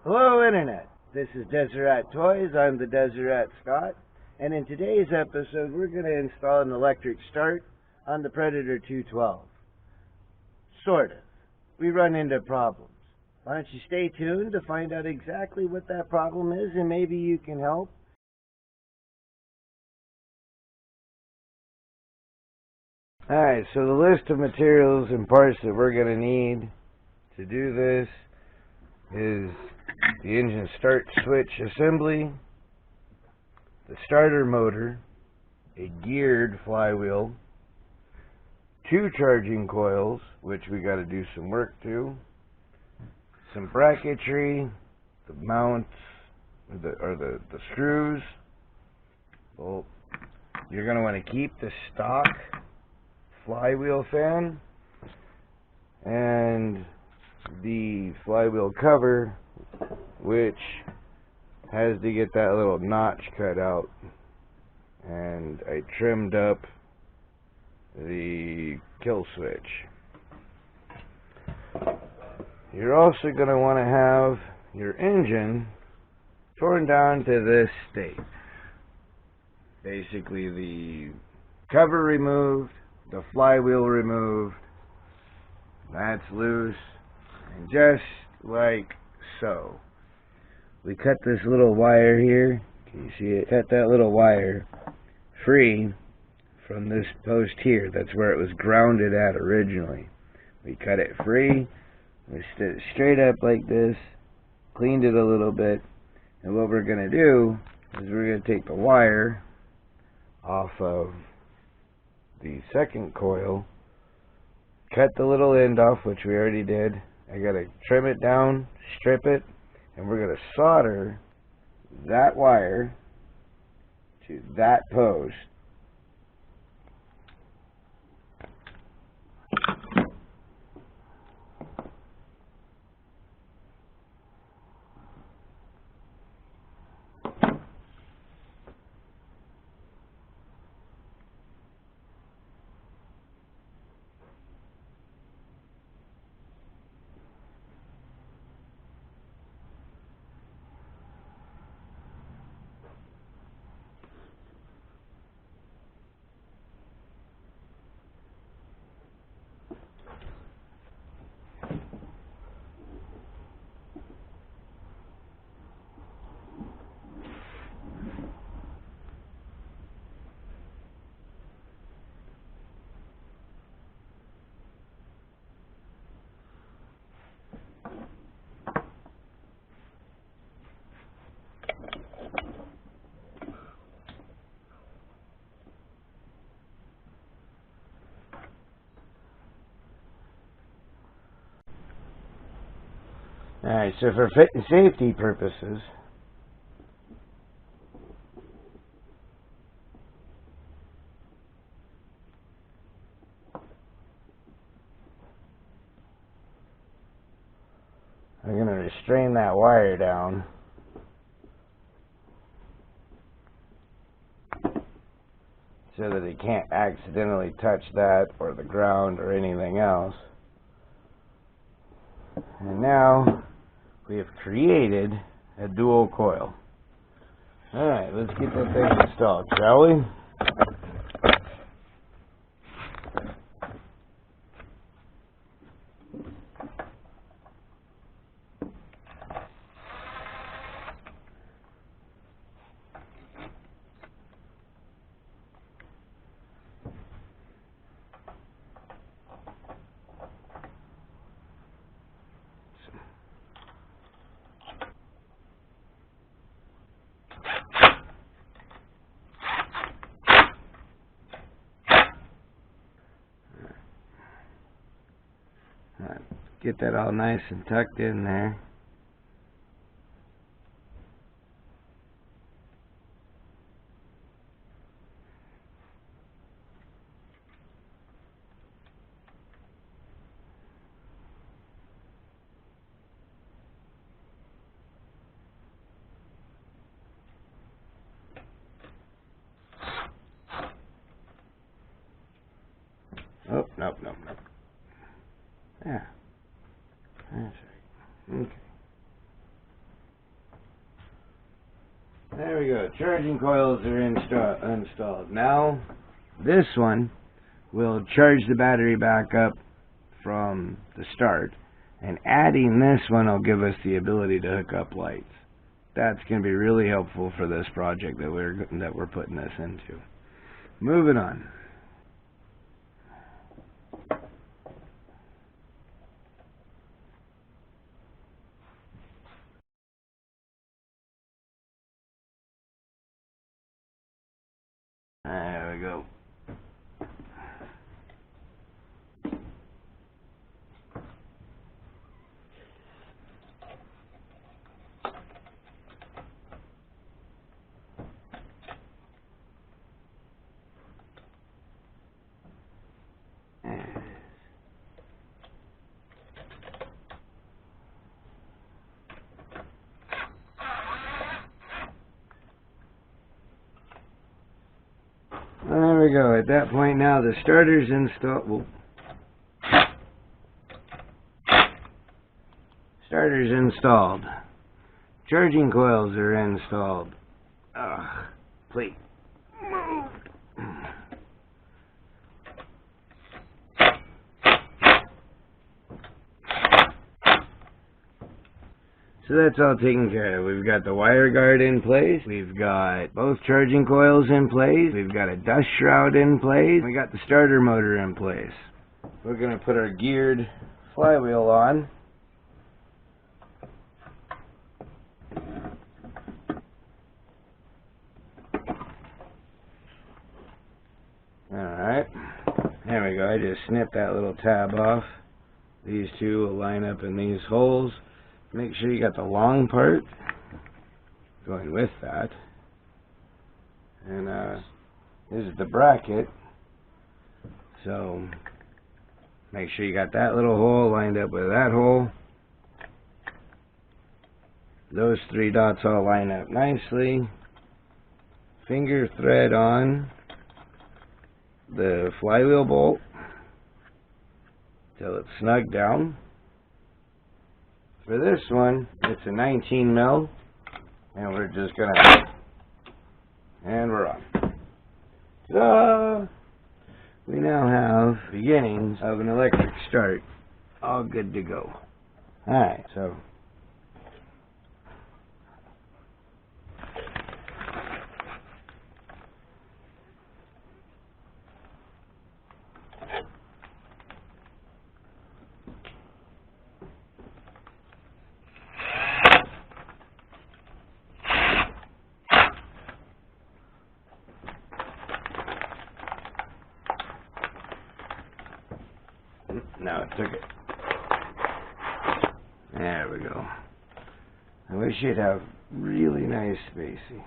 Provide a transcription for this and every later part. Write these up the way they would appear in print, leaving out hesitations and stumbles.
Hello Internet, this is Deseret Toys, I'm the Deseret Scott, and in today's episode we're going to install an electric start on the Predator 212. Sort of. We run into problems. Why don't you stay tuned to find out exactly what that problem is and maybe you can help. Alright, so the list of materials and parts that we're going to need to do this is the engine start switch assembly, the starter motor, a geared flywheel, 2 charging coils, which we got to do some work to, some bracketry, the mounts, the screws. Well, you're going to want to keep the stock flywheel fan and the flywheel cover, which has to get that little notch cut out, and I trimmed up the kill switch. You're also going to want to have your engine torn down to this state. Basically the cover removed, the flywheel removed, that's loose, and just like so. We cut this little wire here. Can you see it? Cut that little wire free from this post here. That's where it was grounded at originally. We cut it free. We stood it straight up like this. Cleaned it a little bit. And what we're going to do is we're going to take the wire off of the second coil. Cut the little end off, which we already did. I got to trim it down, strip it, and we're going to solder that wire to that post. Alright, so for fit and safety purposes, I'm going to restrain that wire down so that it can't accidentally touch that or the ground or anything else. And now we have created a dual coil. Alright, let's get that thing installed, shall we? Get that all nice and tucked in there. Oh, nope. Yeah. That's right. Okay. There we go. Charging coils are installed. Now, this one will charge the battery back up from the start, and adding this one will give us the ability to hook up lights. That's going to be really helpful for this project that we're putting this into. Moving on. There we go. There we go. At that point now, the starter's installed. Starter's installed. Charging coils are installed. Ugh. Plate moved. So that's all taken care of. We've got the wire guard in place. We've got both charging coils in place. We've got a dust shroud in place. We got the starter motor in place. We're going to put our geared flywheel on. Alright. There we go. I just snipped that little tab off. These two will line up in these holes. Make sure you got the long part going with that. And this is the bracket. So make sure you got that little hole lined up with that hole. Those three dots all line up nicely. Finger thread on the flywheel bolt till it's snug down. For this one, it's a 19 mil, and we're just gonna, and we're on. Ta-da! We now have beginnings of an electric start, all good to go. Alright, so now it took it. There we go. I wish you'd have really nice spacing.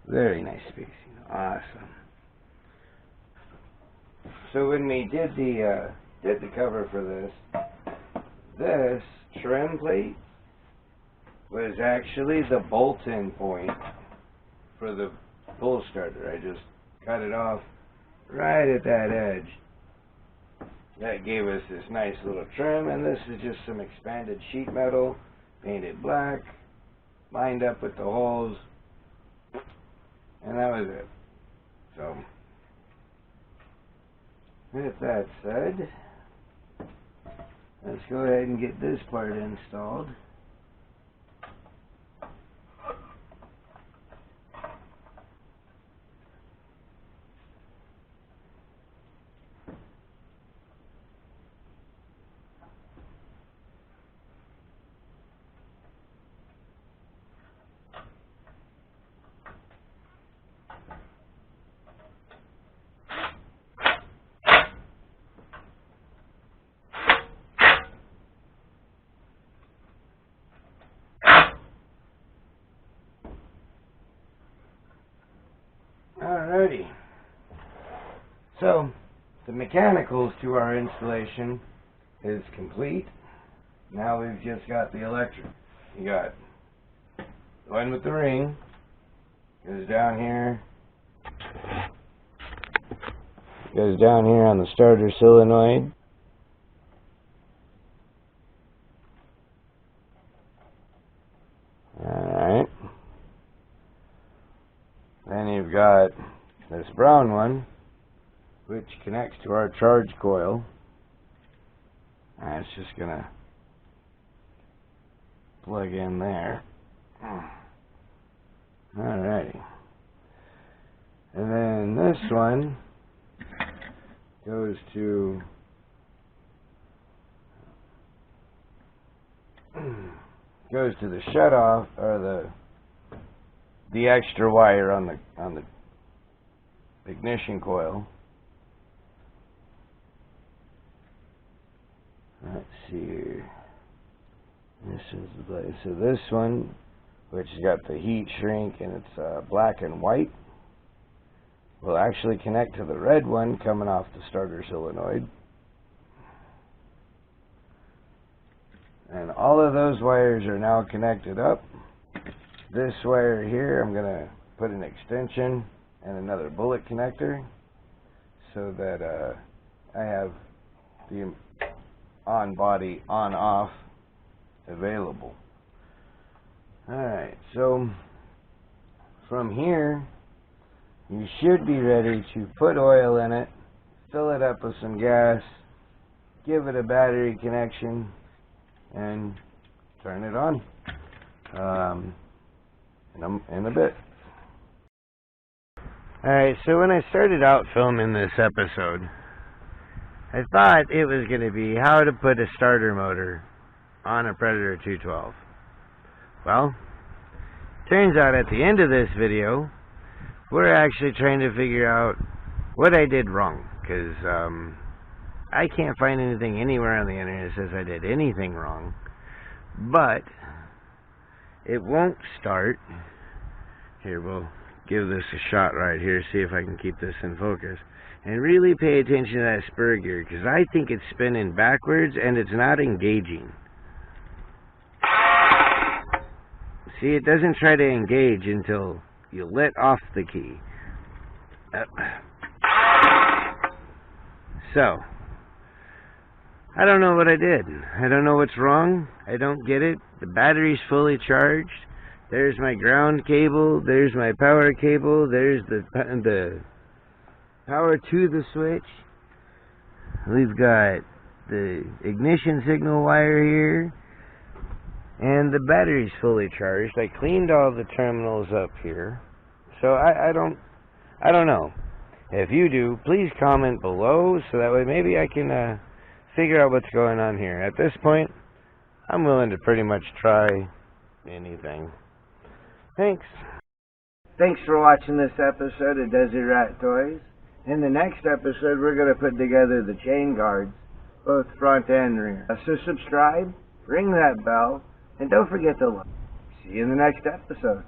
Very nice spacing. Awesome. So when we did the cover for this trim plate was actually the bolt-in point for the pull starter. I just cut it off right at that edge. That gave us this nice little trim, and this is just some expanded sheet metal, painted black, lined up with the holes, and that was it. So, with that said, let's go ahead and get this part installed. Alrighty. So, the mechanicals to our installation is complete. Now we've just got the electric. You got the one with the ring, goes down here on the starter solenoid. got this brown one, which connects to our charge coil. And it's just gonna plug in there. Alrighty. And then this one goes to the shut off, or the extra wire on the ignition coil. Let's see here. This is the blade. So this one, which has got the heat shrink and it's black and white, will actually connect to the red one coming off the starter solenoid. And all of those wires are now connected up. This wire here, I'm going to put an extension and another bullet connector so that I have the on-body, on-off available. Alright, so from here, you should be ready to put oil in it, fill it up with some gas, give it a battery connection, and turn it on in a bit. Alright, so when I started out filming this episode, I thought it was going to be how to put a starter motor on a Predator 212. Well, turns out at the end of this video, we're actually trying to figure out what I did wrong, because I can't find anything anywhere on the internet that says I did anything wrong, but it won't start. Here, we'll give this a shot right here, see if I can keep this in focus, and really pay attention to that spur gear, because I think it's spinning backwards and it's not engaging. See, it doesn't try to engage until you let off the key. So, I don't know what I did. I don't know what's wrong. I don't get it. The battery's fully charged. There's my ground cable. There's my power cable. There's the power to the switch. We've got the ignition signal wire here. And the battery's fully charged. I cleaned all the terminals up here. So I don't know. If you do, please comment below so that way maybe I can figure out what's going on here. At this point, I'm willing to pretty much try anything. Thanks. Thanks for watching this episode of Desert Rat Toys. In the next episode, we're going to put together the chain guards, both front and rear. So subscribe, ring that bell, and don't forget to like. See you in the next episode.